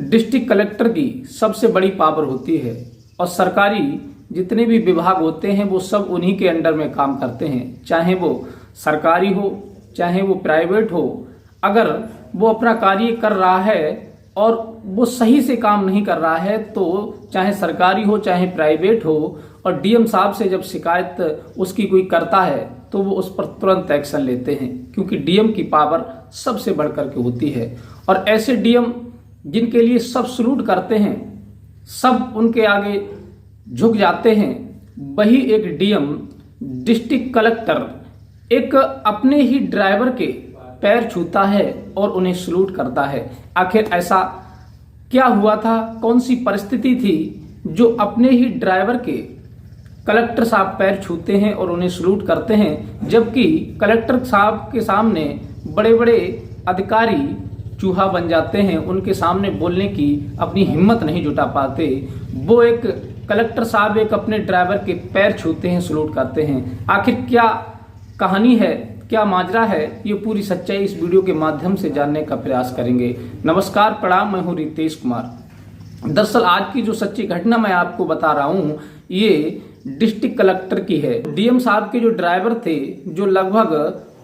District collector की सबसे बड़ी पावर होती है और सरकारी जितने भी विभाग होते हैं वो सब उन्हीं के अंडर में काम करते हैं, चाहे वो सरकारी हो चाहे वो प्राइवेट हो। अगर वो अपना कार्य कर रहा है और वो सही से काम नहीं कर रहा है तो चाहे सरकारी हो चाहे प्राइवेट हो, और डीएम साहब से जब शिकायत उसकी कोई करता है तो वो उस पर तुरंत एक्शन लेते हैं, क्योंकि डीएम की पावर सबसे बढ़कर के होती है। और ऐसे डीएम जिनके लिए सब सलूट करते हैं, सब उनके आगे झुक जाते हैं, वही एक डीएम डिस्ट्रिक्ट कलेक्टर एक अपने ही ड्राइवर के पैर छूता है और उन्हें सलूट करता है। आखिर ऐसा क्या हुआ था, कौन सी परिस्थिति थी जो अपने ही ड्राइवर के कलेक्टर साहब पैर छूते हैं और उन्हें सलूट करते हैं, जबकि कलेक्टर साहब के सामने बड़े बड़े अधिकारी चूहा बन जाते हैं, उनके सामने बोलने की अपनी हिम्मत नहीं जुटा पाते। वो एक कलेक्टर साहब एक अपने ड्राइवर के पैर छूते हैं, सलूट करते हैं। आखिर क्या कहानी है, क्या माजरा है, ये पूरी सच्चाई इस वीडियो के माध्यम से जानने का प्रयास करेंगे। नमस्कार, प्रणाम, मैं हूं रितेश कुमार। दरअसल आज की जो सच्ची घटना मैं आपको बता रहा हूं ये डिस्ट्रिक्ट कलेक्टर की है। डीएम साहब के जो ड्राइवर थे, जो लगभग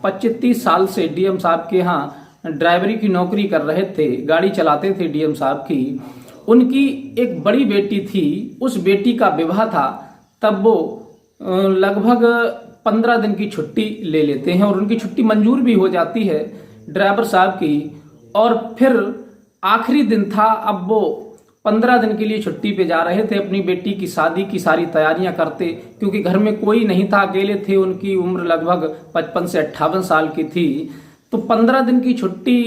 25-30 साल से डीएम साहब के यहाँ ड्राइवरी की नौकरी कर रहे थे, गाड़ी चलाते थे डीएम साहब की, उनकी एक बड़ी बेटी थी। उस बेटी का विवाह था, तब वो लगभग 15 दिन की छुट्टी ले लेते हैं और उनकी छुट्टी मंजूर भी हो जाती है ड्राइवर साहब की। और फिर आखिरी दिन था, अब वो 15 दिन के लिए छुट्टी पे जा रहे थे, अपनी बेटी की शादी की सारी तैयारियां करते, क्योंकि घर में कोई नहीं था, अकेले थे। उनकी उम्र लगभग 55 से 58 साल की थी। तो 15 दिन की छुट्टी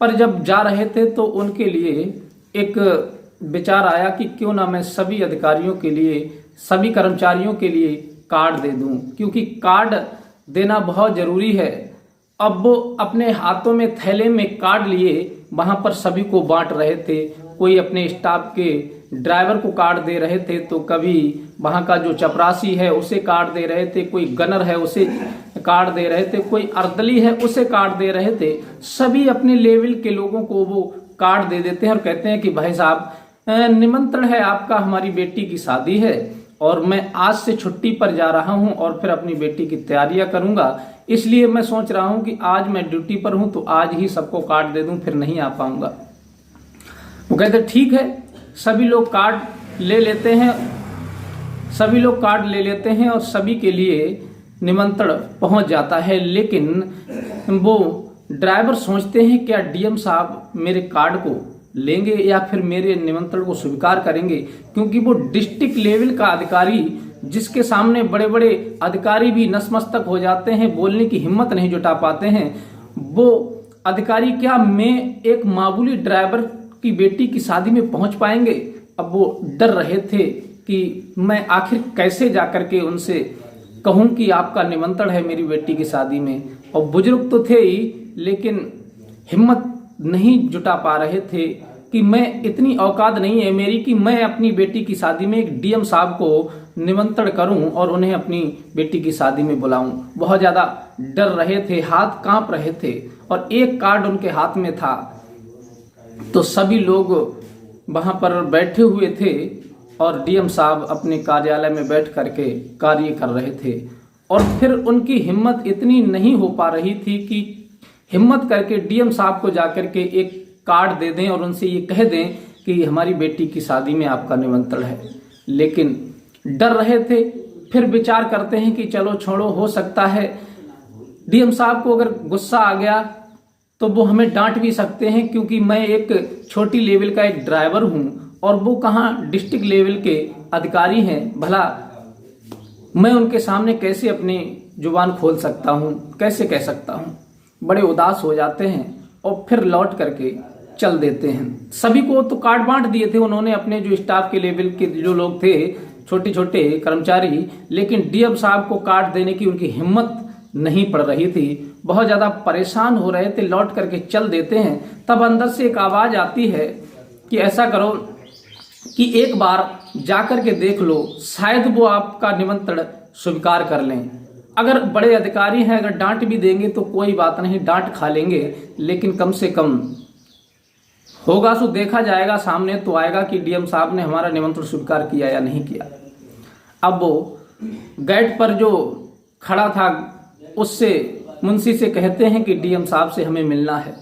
पर जब जा रहे थे तो उनके लिए एक विचार आया कि क्यों ना मैं सभी अधिकारियों के लिए, सभी कर्मचारियों के लिए कार्ड दे दूं, क्योंकि कार्ड देना बहुत जरूरी है। अब वो अपने हाथों में थैले में कार्ड लिए वहां पर सभी को बांट रहे थे। कोई अपने स्टाफ के ड्राइवर को कार्ड दे रहे थे, तो कभी वहां का जो चपरासी है उसे कार्ड दे रहे थे, कोई गनर है उसे कार्ड दे रहे थे, कोई अर्दली है उसे कार्ड दे रहे थे। सभी अपने लेवल के लोगों को वो कार्ड दे देते हैं और कहते हैं कि भाई साहब, निमंत्रण है आपका, हमारी बेटी की शादी है और मैं आज से छुट्टी पर जा रहा हूं और फिर अपनी बेटी की तैयारियां करूंगा, इसलिए मैं सोच रहा हूं कि आज मैं ड्यूटी पर हूं तो आज ही सबको कार्ड दे दूं, फिर नहीं आ पाऊंगा। वो कहते ठीक है। सभी लोग कार्ड ले लेते हैं, सभी लोग कार्ड ले लेते हैं और सभी के लिए निमंत्रण पहुंच जाता है। लेकिन वो ड्राइवर सोचते हैं क्या डीएम साहब मेरे कार्ड को लेंगे या फिर मेरे निमंत्रण को स्वीकार करेंगे, क्योंकि वो डिस्ट्रिक्ट लेवल का अधिकारी, जिसके सामने बड़े बड़े अधिकारी भी नतमस्तक हो जाते हैं, बोलने की हिम्मत नहीं जुटा पाते हैं। वो अधिकारी क्या मैं एक मामूली ड्राइवर की बेटी की शादी में पहुंच पाएंगे? अब वो डर रहे थे कि मैं आखिर कैसे जाकर के उनसे कहूं कि आपका निमंत्रण है मेरी बेटी की शादी में। और बुजुर्ग तो थे ही, लेकिन हिम्मत नहीं जुटा पा रहे थे कि मैं, इतनी औकात नहीं है मेरी कि मैं अपनी बेटी की शादी में एक डीएम साहब को निमंत्रण करूं और उन्हें अपनी बेटी की शादी में बुलाऊं। बहुत ज्यादा डर रहे थे, हाथ कांप रहे थे और एक कार्ड उनके हाथ में था। तो सभी लोग वहां पर बैठे हुए थे और डीएम साहब अपने कार्यालय में बैठ करके कार्य कर रहे थे। और फिर उनकी हिम्मत इतनी नहीं हो पा रही थी कि हिम्मत करके डीएम साहब को जाकर के एक कार्ड दे दें और उनसे ये कह दें कि हमारी बेटी की शादी में आपका निमंत्रण है। लेकिन डर रहे थे। फिर विचार करते हैं कि चलो छोड़ो, हो सकता है डीएम साहब को अगर गुस्सा आ गया तो वो हमें डांट भी सकते हैं, क्योंकि मैं एक छोटी लेवल का एक ड्राइवर हूं और वो कहाँ डिस्ट्रिक्ट लेवल के अधिकारी हैं। भला मैं उनके सामने कैसे अपनी जुबान खोल सकता हूं, कैसे कह सकता हूं। बड़े उदास हो जाते हैं और फिर लौट करके चल देते हैं। सभी को तो कार्ड बांट दिए थे उन्होंने, अपने जो स्टाफ के लेवल के जो लोग थे, छोटे छोटे कर्मचारी, लेकिन डीएम साहब को कार्ड देने की उनकी हिम्मत नहीं पड़ रही थी। बहुत ज्यादा परेशान हो रहे थे, लौट करके चल देते हैं। तब अंदर से एक आवाज आती है कि ऐसा करो कि एक बार जाकर के देख लो, शायद वो आपका निमंत्रण स्वीकार कर लें। अगर बड़े अधिकारी हैं, अगर डांट भी देंगे तो कोई बात नहीं, डांट खा लेंगे, लेकिन कम से कम होगा सो देखा जाएगा, सामने तो आएगा कि डीएम साहब ने हमारा निमंत्रण स्वीकार किया या नहीं किया। अब वो गेट पर जो खड़ा था उससे मुंशी से कहते हैं कि डीएम साहब से हमें मिलना है।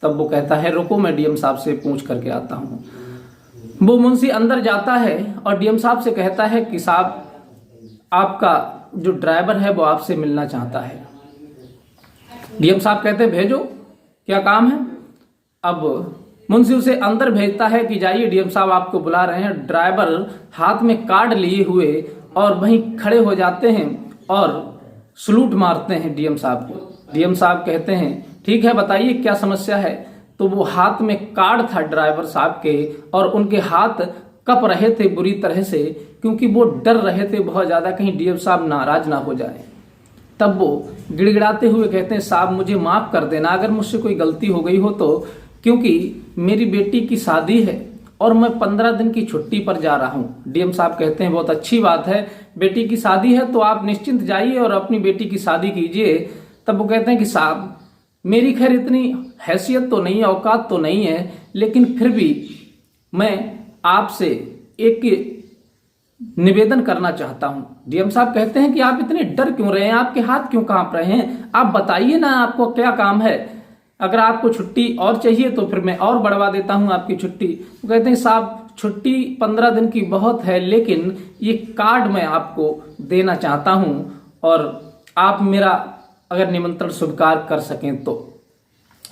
तब वो कहता है रुको मैं डीएम साहब से पूछ करके आता हूँ। वो मुंशी अंदर जाता है और डीएम साहब से कहता है कि साहब आपका जो ड्राइवर है वो आपसे मिलना चाहता है। डीएम साहब कहते हैं भेजो, क्या काम है। अब मुंशी उसे अंदर भेजता है कि जाइए डीएम साहब आपको बुला रहे हैं। ड्राइवर हाथ में कार्ड लिए हुए और वहीं खड़े हो जाते हैं और सलूट मारते हैं डीएम साहब को। डीएम साहब कहते हैं ठीक है बताइए क्या समस्या है। तो वो हाथ में कार्ड था ड्राइवर साहब के और उनके हाथ कप रहे थे बुरी तरह से, क्योंकि वो डर रहे थे बहुत ज्यादा कहीं डीएम साहब नाराज ना हो जाए। तब वो गिड़गिड़ाते हुए कहते हैं साहब मुझे माफ कर देना अगर मुझसे कोई गलती हो गई हो तो, क्योंकि मेरी बेटी की शादी है और मैं 15 दिन की छुट्टी पर जा रहा हूं। डीएम साहब कहते हैं बहुत अच्छी बात है, बेटी की शादी है तो आप निश्चिंत जाइए और अपनी बेटी की शादी कीजिए। तब वो कहते हैं कि साहब मेरी खैर इतनी हैसियत तो नहीं है, औकात तो नहीं है, लेकिन फिर भी मैं आपसे एक निवेदन करना चाहता हूं। डीएम साहब कहते हैं कि आप इतने डर क्यों रहे हैं, आपके हाथ क्यों कांप रहे हैं, आप बताइए ना आपको क्या काम है। अगर आपको छुट्टी और चाहिए तो फिर मैं और बढ़वा देता हूं आपकी छुट्टी। वो कहते हैं साहब छुट्टी 15 दिन की बहुत है, लेकिन ये कार्ड मैं आपको देना चाहता हूं और आप मेरा अगर निमंत्रण स्वीकार कर सकें तो।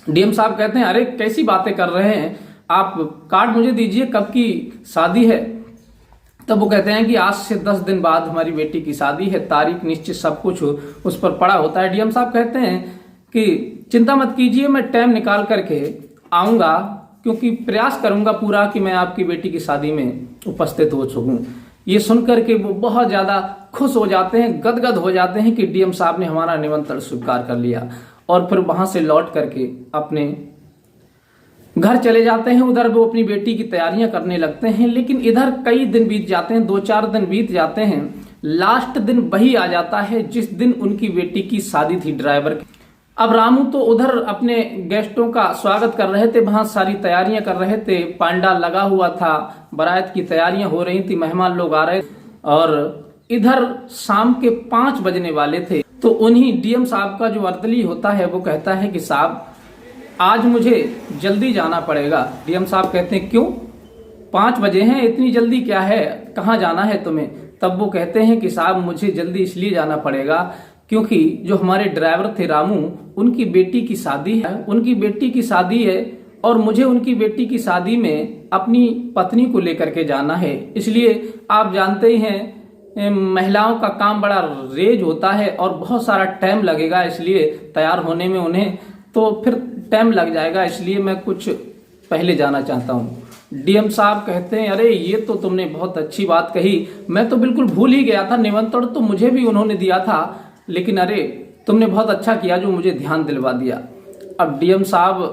डीएम साहब कहते हैं अरे कैसी बातें कर रहे हैं आप, कार्ड मुझे दीजिए, कब की शादी है। तब वो कहते हैं कि आज से 10 दिन बाद हमारी बेटी की शादी है, तारीख निश्चित सब कुछ उस पर पड़ा होता है। डीएम साहब कहते हैं कि चिंता मत कीजिए मैं टाइम निकाल करके आऊंगा, क्योंकि प्रयास करूंगा पूरा कि मैं आपकी बेटी की शादी में उपस्थित हो सकूं। ये सुनकर के वो बहुत ज्यादा खुश हो जाते हैं, गदगद हो जाते हैं कि डीएम साहब ने हमारा निमंत्रण स्वीकार कर लिया। और फिर वहां से लौट करके अपने घर चले जाते हैं। उधर वो अपनी बेटी की तैयारियां करने लगते हैं, लेकिन इधर कई दिन बीत जाते हैं, 2-4 दिन बीत जाते हैं। लास्ट दिन वही आ जाता है जिस दिन उनकी बेटी की शादी थी ड्राइवर की। अब रामू तो उधर अपने गेस्टों का स्वागत कर रहे थे, वहां सारी तैयारियां कर रहे थे, पांडाल लगा हुआ था, बारात की तैयारियां हो रही थी, मेहमान लोग आ रहे थे और इधर शाम के 5 बजने वाले थे। तो उन्हीं डीएम साहब का जो अर्दली होता है वो कहता है कि साहब आज मुझे जल्दी जाना पड़ेगा। डीएम साहब कहते हैं क्यों, 5 बजे हैं, इतनी जल्दी क्या है, कहाँ जाना है तुम्हें। तब वो कहते हैं कि साहब मुझे जल्दी इसलिए जाना पड़ेगा क्योंकि जो हमारे ड्राइवर थे रामू, उनकी बेटी की शादी है, उनकी बेटी की शादी है और मुझे उनकी बेटी की शादी में अपनी पत्नी को लेकर के जाना है। इसलिए आप जानते ही हैं महिलाओं का काम बड़ा रेज होता है और बहुत सारा टाइम लगेगा, इसलिए तैयार होने में उन्हें तो फिर टाइम लग जाएगा, इसलिए मैं कुछ पहले जाना चाहता हूँ। डीएम साहब कहते हैं अरे ये तो तुमने बहुत अच्छी बात कही, मैं तो बिल्कुल भूल ही गया था, निमंत्रण तो मुझे भी उन्होंने दिया था, लेकिन अरे तुमने बहुत अच्छा किया जो मुझे ध्यान दिलवा दिया। अब डीएम साहब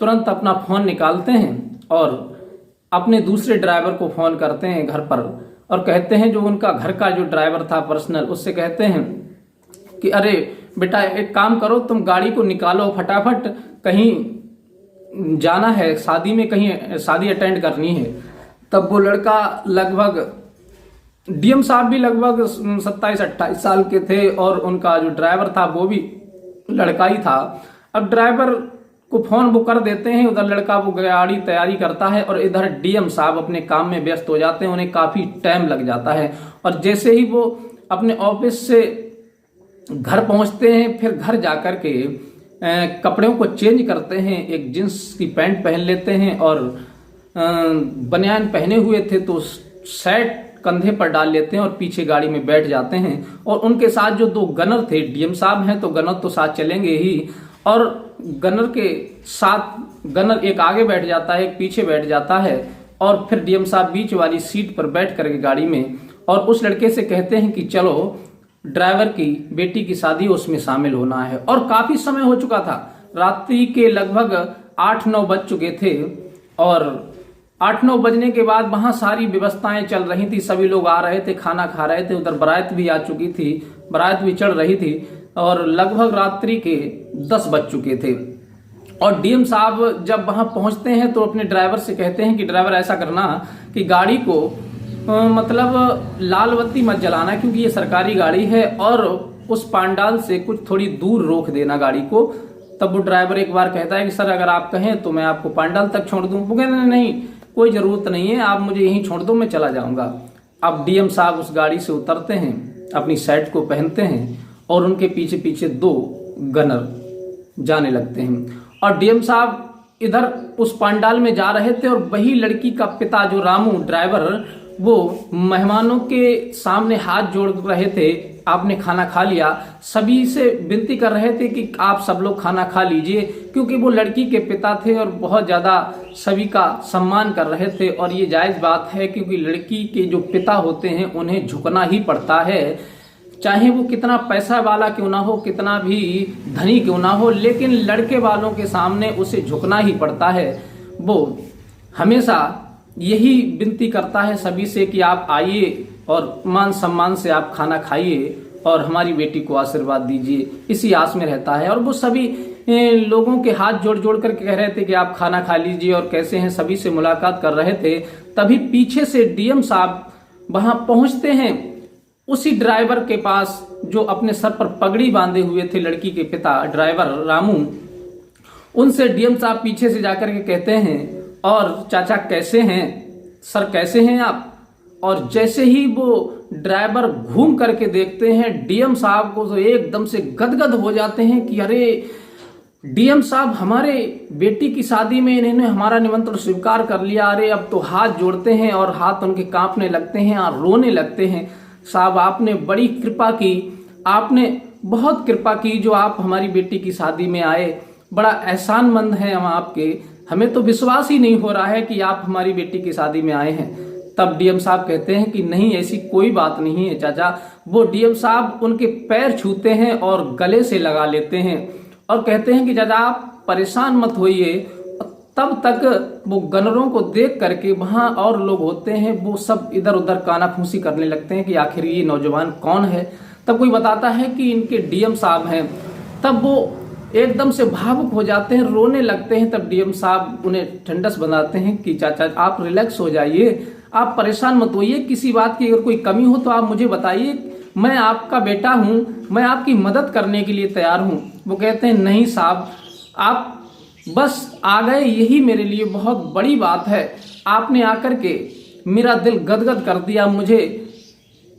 तुरंत अपना फोन निकालते हैं और अपने दूसरे ड्राइवर को फोन करते हैं घर पर और कहते हैं जो उनका घर का जो ड्राइवर था पर्सनल, उससे कहते हैं कि अरे बेटा एक काम करो, तुम गाड़ी को निकालो फटाफट, कहीं जाना है शादी में, कहीं शादी अटेंड करनी है। तब वो लड़का लगभग, डीएम साहब भी लगभग 27-28 साल के थे और उनका जो ड्राइवर था वो भी लड़का ही था। अब ड्राइवर को फोन वो कर देते हैं, उधर लड़का वो गाड़ी तैयारी करता है और इधर डीएम साहब अपने काम में व्यस्त हो जाते हैं, उन्हें काफी टाइम लग जाता है। और जैसे ही वो अपने ऑफिस से घर पहुंचते हैं, फिर घर जाकर के कपड़ों को चेंज करते हैं, एक जींस की पैंट पहन लेते हैं और बनियान पहने हुए थे तो शर्ट कंधे पर डाल लेते हैं और पीछे गाड़ी में बैठ जाते हैं। और उनके साथ जो 2 गनर थे, डीएम साहब हैं तो गनर तो साथ चलेंगे ही, और गनर के साथ गनर एक आगे बैठ जाता है, एक पीछे बैठ जाता है और फिर डीएम साहब बीच वाली सीट पर बैठ करके गाड़ी में और उस लड़के से कहते हैं कि चलो ड्राइवर की बेटी की शादी उसमें शामिल होना है। और काफी समय हो चुका था, रात्रि के लगभग 8-9 बज चुके थे और 8-9 बजने के बाद वहां सारी व्यवस्थाएं चल रही थी, सभी लोग आ रहे थे, खाना खा रहे थे, उधर बारात भी आ चुकी थी, बारात भी चढ़ रही थी और लगभग रात्रि के 10 बज चुके थे। और डीएम साहब जब वहां पहुंचते हैं तो अपने ड्राइवर से कहते हैं कि ड्राइवर ऐसा करना कि गाड़ी को मतलब लाल बत्ती मत जलाना, क्योंकि ये सरकारी गाड़ी है, और उस पांडाल से कुछ थोड़ी दूर रोक देना गाड़ी को। तब वो ड्राइवर एक बार कहता है कि सर अगर आप कहें तो मैं आपको पांडाल तक छोड़ दूं। वो कहते नहीं, कोई जरूरत नहीं है, आप मुझे यहीं छोड़ दो, मैं चला जाऊंगा। अब डीएम साहब उस गाड़ी से उतरते हैं, अपनी शर्ट को पहनते हैं और उनके पीछे पीछे 2 गनर जाने लगते हैं। और डीएम साहब इधर उस पंडाल में जा रहे थे और वही लड़की का पिता जो रामू ड्राइवर, वो मेहमानों के सामने हाथ जोड़ रहे थे, आपने खाना खा लिया, सभी से विनती कर रहे थे कि आप सब लोग खाना खा लीजिए, क्योंकि वो लड़की के पिता थे और बहुत ज्यादा सभी का सम्मान कर रहे थे। और ये जायज बात है, क्योंकि लड़की के जो पिता होते हैं उन्हें झुकना ही पड़ता है, चाहे वो कितना पैसा वाला क्यों ना हो, कितना भी धनी क्यों ना हो, लेकिन लड़के वालों के सामने उसे झुकना ही पड़ता है। वो हमेशा यही विनती करता है सभी से कि आप आइए और मान सम्मान से आप खाना खाइए और हमारी बेटी को आशीर्वाद दीजिए, इसी आस में रहता है। और वो सभी लोगों के हाथ जोड़ जोड़ कर कह रहे थे कि आप खाना खा लीजिए और कैसे हैं, सभी से मुलाकात कर रहे थे। तभी पीछे से डीएम साहब वहां पहुंचते हैं उसी ड्राइवर के पास जो अपने सर पर पगड़ी बांधे हुए थे, लड़की के पिता ड्राइवर रामू। उनसे डीएम साहब पीछे से जाकर के कहते हैं, और चाचा कैसे हैं, सर कैसे हैं आप। और जैसे ही वो ड्राइवर घूम करके देखते हैं डीएम साहब को, तो एकदम से गदगद हो जाते हैं कि अरे डीएम साहब, हमारे बेटी की शादी में इन्होंने हमारा निमंत्रण स्वीकार कर लिया। अरे अब तो हाथ जोड़ते हैं और हाथ उनके कांपने लगते हैं और रोने लगते हैं। साहब आपने बड़ी कृपा की, आपने बहुत कृपा की जो आप हमारी बेटी की शादी में आए, बड़ा एहसानमंद हैं हम आपके, हमें तो विश्वास ही नहीं हो रहा है कि आप हमारी बेटी की शादी में आए हैं। तब डीएम साहब कहते हैं कि नहीं, ऐसी कोई बात नहीं है चाचा। वो डीएम साहब उनके पैर छूते हैं और गले से लगा लेते हैं और कहते हैं कि चाचा आप परेशान मत होइए। तब तक वो गनरों को देख करके वहां और लोग होते हैं, वो सब इधर उधर कानाफूसी करने लगते हैं कि आखिर ये नौजवान कौन है। तब कोई बताता है कि इनके डीएम साहब हैं। तब वो एकदम से भावुक हो जाते हैं, रोने लगते हैं। तब डीएम साहब उन्हें ठंडस बनाते हैं कि चाचा आप रिलैक्स हो जाइए, आप परेशान मत होइए, किसी बात की अगर कोई कमी हो तो आप मुझे बताइए, मैं आपका बेटा हूं, मैं आपकी मदद करने के लिए तैयार हूं। वो कहते हैं नहीं साहब, आप बस आ गए, यही मेरे लिए बहुत बड़ी बात है। आपने आकर के मेरा दिल गदगद कर दिया, मुझे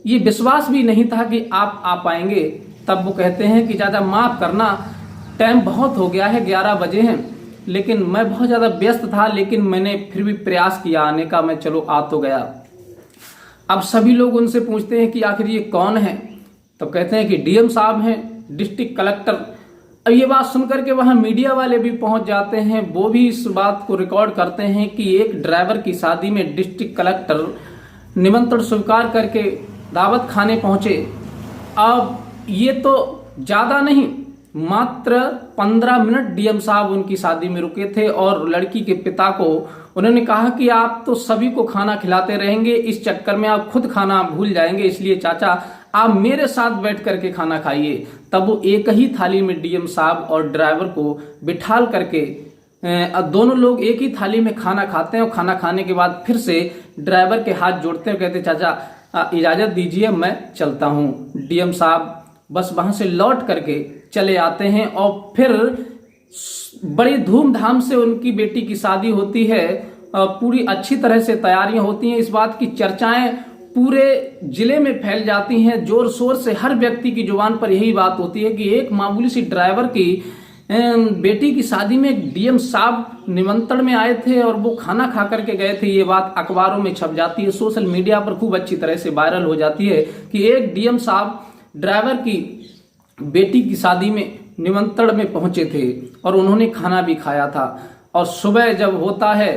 ये विश्वास भी नहीं था कि आप आ पाएंगे। तब वो कहते हैं कि चाचा माफ करना, टाइम बहुत हो गया है, 11 बजे हैं, लेकिन मैं बहुत ज्यादा व्यस्त था, लेकिन मैंने फिर भी प्रयास किया आने का, मैं चलो आ तो गया। अब सभी लोग उनसे पूछते हैं कि आखिर ये कौन है। तो कहते हैं कि डीएम साहब हैं, डिस्ट्रिक्ट कलेक्टर। अब ये बात सुनकर के वहां मीडिया वाले भी पहुंच जाते हैं, वो भी इस बात को रिकॉर्ड करते हैं कि एक ड्राइवर की शादी में डिस्ट्रिक्ट कलेक्टर निमंत्रण स्वीकार करके दावत खाने पहुंचे। अब ये तो ज्यादा नहीं, मात्र 15 मिनट डीएम साहब उनकी शादी में रुके थे और लड़की के पिता को उन्होंने कहा कि आप तो सभी को खाना खिलाते रहेंगे, इस चक्कर में आप खुद खाना भूल जाएंगे, इसलिए चाचा आप मेरे साथ बैठ करके खाना खाइए। तब वो एक ही थाली में डीएम साहब और ड्राइवर को बिठाल करके दोनों लोग एक ही थाली में खाना खाते हैं और खाना खाने के बाद फिर से ड्राइवर के हाथ जोड़ते हैं, कहते चाचा इजाजत दीजिए, मैं चलता हूँ। डीएम साहब बस वहां से लौट करके चले आते हैं और फिर बड़ी धूमधाम से उनकी बेटी की शादी होती है। पूरी अच्छी तरह से तैयारियां होती हैं, इस बात की चर्चाएं पूरे जिले में फैल जाती हैं, जोर शोर से हर व्यक्ति की जुबान पर यही बात होती है कि एक मामूली सी ड्राइवर की बेटी की शादी में एक डीएम साहब निमंत्रण में आए थे और वो खाना खा करके गए थे। ये बात अखबारों में छप जाती है, सोशल मीडिया पर खूब अच्छी तरह से वायरल हो जाती है कि एक डीएम साहब ड्राइवर की बेटी की शादी में निमंत्रण में पहुंचे थे और उन्होंने खाना भी खाया था। और सुबह जब होता है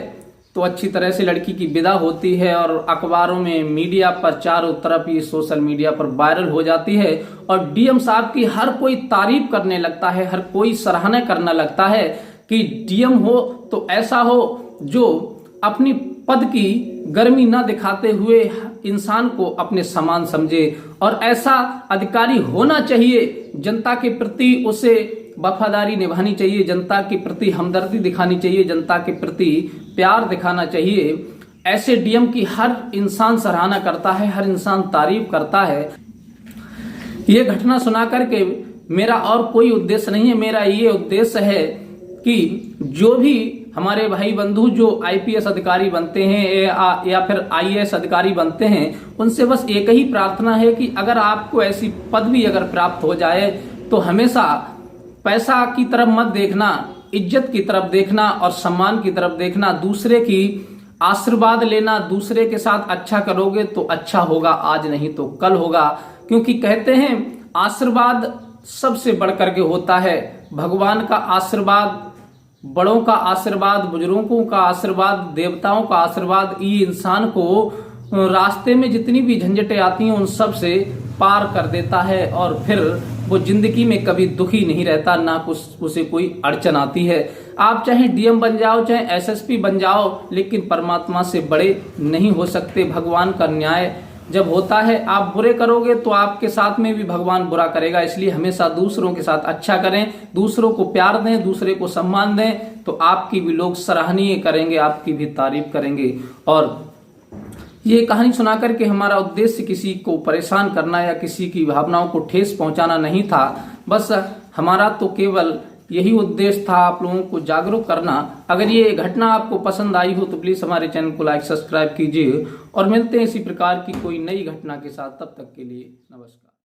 तो अच्छी तरह से लड़की की विदा होती है और अखबारों में, मीडिया पर चारों तरफ ये सोशल मीडिया पर वायरल हो जाती है और डीएम साहब की हर कोई तारीफ करने लगता है, हर कोई सराहना करने लगता है कि डीएम हो तो ऐसा हो जो अपनी पद की गर्मी न दिखाते हुए इंसान को अपने समान समझे और ऐसा अधिकारी होना चाहिए, जनता के प्रति उसे वफादारी निभानी चाहिए, जनता के प्रति हमदर्दी दिखानी चाहिए, जनता के प्रति प्यार दिखाना चाहिए। ऐसे डीएम की हर इंसान सराहना करता है, हर इंसान तारीफ करता है। ये घटना सुना करके मेरा और कोई उद्देश्य नहीं है, मेरा ये उद्देश्य है कि जो भी हमारे भाई बंधु जो आईपीएस अधिकारी बनते हैं या फिर आईएएस अधिकारी बनते हैं, उनसे बस एक ही प्रार्थना है कि अगर आपको ऐसी पदवी अगर प्राप्त हो जाए तो हमेशा पैसा की तरफ मत देखना, इज्जत की तरफ देखना और सम्मान की तरफ देखना। दूसरे की आशीर्वाद लेना, दूसरे के साथ अच्छा करोगे तो अच्छा होगा, आज नहीं तो कल होगा। क्योंकि कहते हैं आशीर्वाद सबसे बढ़कर के होता है। भगवान का आशीर्वाद, बड़ों का आशीर्वाद, बुजुर्गों का आशीर्वाद, देवताओं का आशीर्वाद, ये इंसान को रास्ते में जितनी भी झंझटें आती हैं उन सब से पार कर देता है और फिर वो जिंदगी में कभी दुखी नहीं रहता, ना उसे कोई अड़चन आती है। आप चाहे डीएम बन जाओ, चाहे एसएसपी बन जाओ, लेकिन परमात्मा से बड़े नहीं हो सकते। भगवान का न्याय जब होता है, आप बुरे करोगे तो आपके साथ में भी भगवान बुरा करेगा। इसलिए हमेशा दूसरों के साथ अच्छा करें, दूसरों को प्यार दें, दूसरे को सम्मान दें, तो आपकी भी लोग सराहनीय करेंगे, आपकी भी तारीफ करेंगे। और ये कहानी सुनाकर के हमारा उद्देश्य किसी को परेशान करना या किसी की भावनाओं को ठेस पहुंचाना नहीं था। बस हमारा तो केवल यही उद्देश्य था, आप लोगों को जागरूक करना। अगर ये घटना आपको पसंद आई हो तो प्लीज हमारे चैनल को लाइक सब्सक्राइब कीजिए और मिलते हैं इसी प्रकार की कोई नई घटना के साथ। तब तक के लिए नमस्कार।